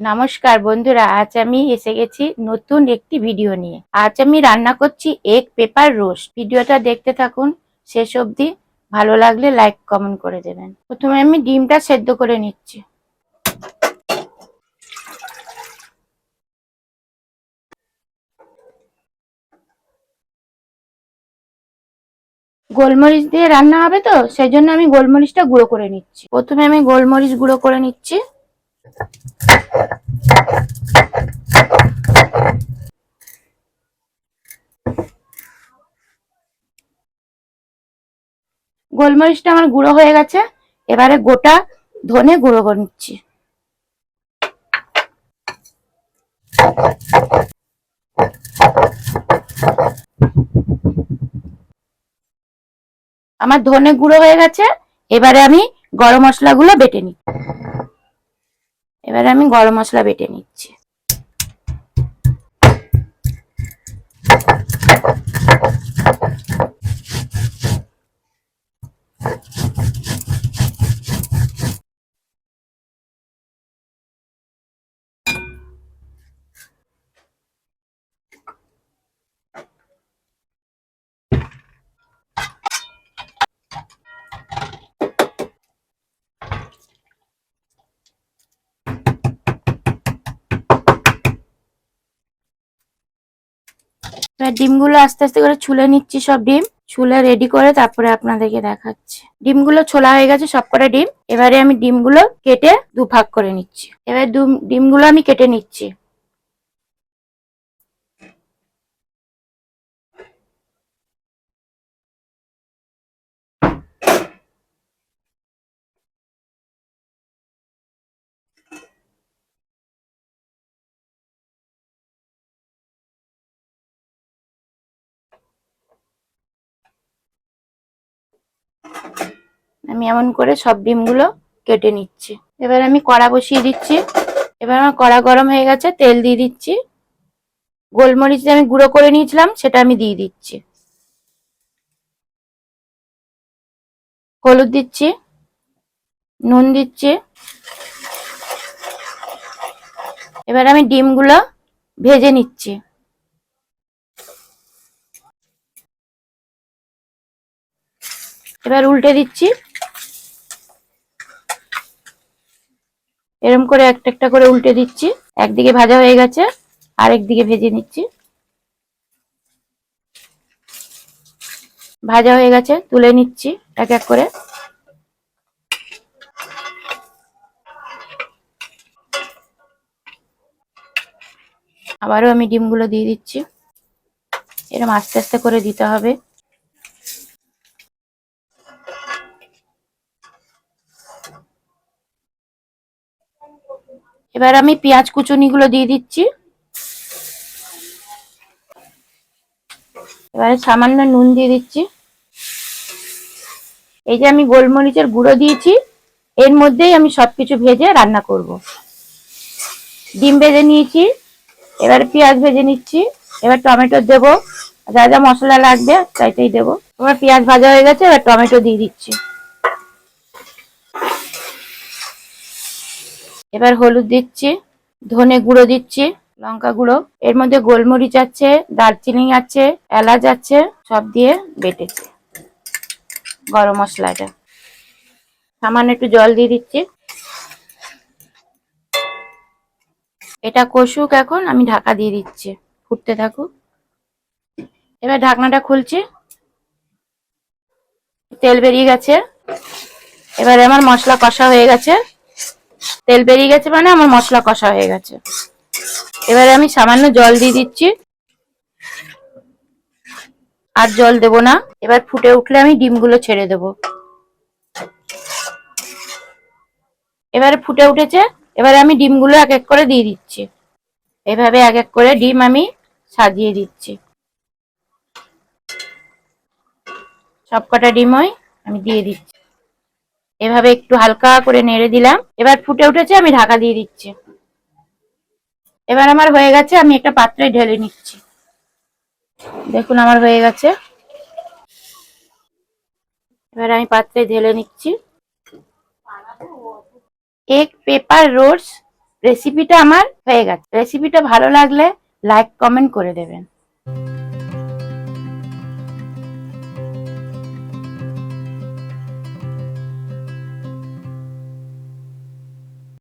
নমস্কার বন্ধুরা, আজ আমি এসে গেছি নতুন একটি ভিডিও নিয়ে। আজ আমি রান্না করছি এগ পেপার রোস্ট। ভিডিওটা দেখতে থাকুন শেষ অবধি। ভালো লাগলে লাইক কমেন্ট করে দেবেন। প্রথমে আমি ডিমটা সেদ্ধ করে নিচ্ছি। গোলমরিচ দিয়ে রান্না হবে তো, সেই জন্য আমি গোলমরিচটা গুঁড়ো করে নিচ্ছি। প্রথমে আমি গোলমরিচ গুঁড়ো করে নিচ্ছি। গোলমরিচটা আমার গুঁড়ো হয়ে গেছে। এবারে গোটা ধনে গুঁড়ো করে নিচ্ছি। আমার ধনে গুঁড়ো হয়ে গেছে। এবারে আমি গরম মশলাগুলো বেটে নিচ্ছি। এবারে আমি গরম মশলা বেটে নিচ্ছি। এবার ডিমগুলো আস্তে আস্তে করে ছুলে নিচ্ছি। সব ডিম ছুলে রেডি করে তারপরে আপনাদেরকে দেখাচ্ছি। ডিমগুলো ছোলা হয়ে গেছে সবকটা ডিম। এবারে আমি ডিমগুলো কেটে দুভাগ করে নিচ্ছি। এবার ডিমগুলো আমি কেটে নিচ্ছি। আমি এমন করে সব ডিমগুলো কেটে নিচ্ছি। এবার আমি কড়া বসিয়ে দিচ্ছি। এবার আমার কড়া গরম হয়ে গেছে, তেল দিয়ে দিচ্ছি। গোলমরিচ যে আমি গুঁড়ো করে নিয়েছিলাম সেটা আমি দিয়ে দিচ্ছি। হলুদ দিচ্ছি, নুন দিচ্ছি। এবার আমি ডিমগুলো ভেজে নিচ্ছি। এবার উল্টে দিচ্ছি। এরকম করে একটা একটা করে উল্টে দিচ্ছি। একদিকে ভাজা হয়ে গেছে, আরেক দিকে ভেজে নিচ্ছি। ভাজা হয়ে গেছে, তুলে নিচ্ছি এক এক করে। আবারও আমি ডিমগুলো দিয়ে দিচ্ছি। এরকম আস্তে আস্তে করে দিতে হবে। এবার আমি পেঁয়াজ কুচুনিগুলো দিয়ে দিচ্ছি। এবারে সামান্য নুন দিয়ে দিচ্ছি। এই যে আমি গোলমরিচের গুঁড়ো দিয়েছি, এর মধ্যেই আমি সবকিছু ভেজে রান্না করব। ডিম ভেজে নিয়েছি, এবারে পেঁয়াজ ভেজে নিচ্ছি। এবার টমেটো দেবো, যা যা মশলা লাগবে তাইতেই দেবো। এবার পেঁয়াজ ভাজা হয়ে গেছে, এবার টমেটো দিয়ে দিচ্ছি। এবার হলুদ দিচ্ছি, ধনে গুঁড়ো দিচ্ছি, লঙ্কা গুঁড়ো, এর মধ্যে গোলমরিচ আছে, দারচিনি আছে, এলাচ আছে, সব দিয়ে বেটেছি। গরম মশলাটা সামান্য একটু জল দিয়ে দিচ্ছি। এটা কষুক, এখন আমি ঢাকা দিয়ে দিচ্ছি, ফুটতে থাকুক। এবার ঢাকনাটা খুলছি। তেল বেরিয়ে গেছে। এবারে আমার মশলা কষা হয়ে গেছে। তেল বেরিয়ে গেছে মানে আমার মশলা কষা হয়ে গেছে। এবারে আমি সামান্য জল দিয়ে দিচ্ছি, আর জল দেব না। এবার ফুটে উঠলে আমি ডিমগুলো ছেড়ে দেব। এবারে ফুটে উঠেছে, এবারে আমি ডিমগুলো এক এক করে দিয়ে দিচ্ছি। এভাবে এক এক করে ডিম আমি সাজিয়ে দিচ্ছি। সবকটা ডিমই আমি দিয়ে দিচ্ছি। এভাবে একটু হালকা করে নেড়ে দিলাম। এবার ফুটে উঠেছে, আমি ঢাকা দিয়ে দিচ্ছি। এবার আমার হয়ে গেছে, আমি একটা পাত্রে ঢেলে নিচ্ছি। দেখুন আমার হয়ে গেছে। এবার আমি পাত্রে ঢেলে নিচ্ছি। এগ পেপার রোস্ট রেসিপিটা আমার হয়ে গেছে। রেসিপিটা ভালো লাগলে লাইক কমেন্ট করে দেবেন।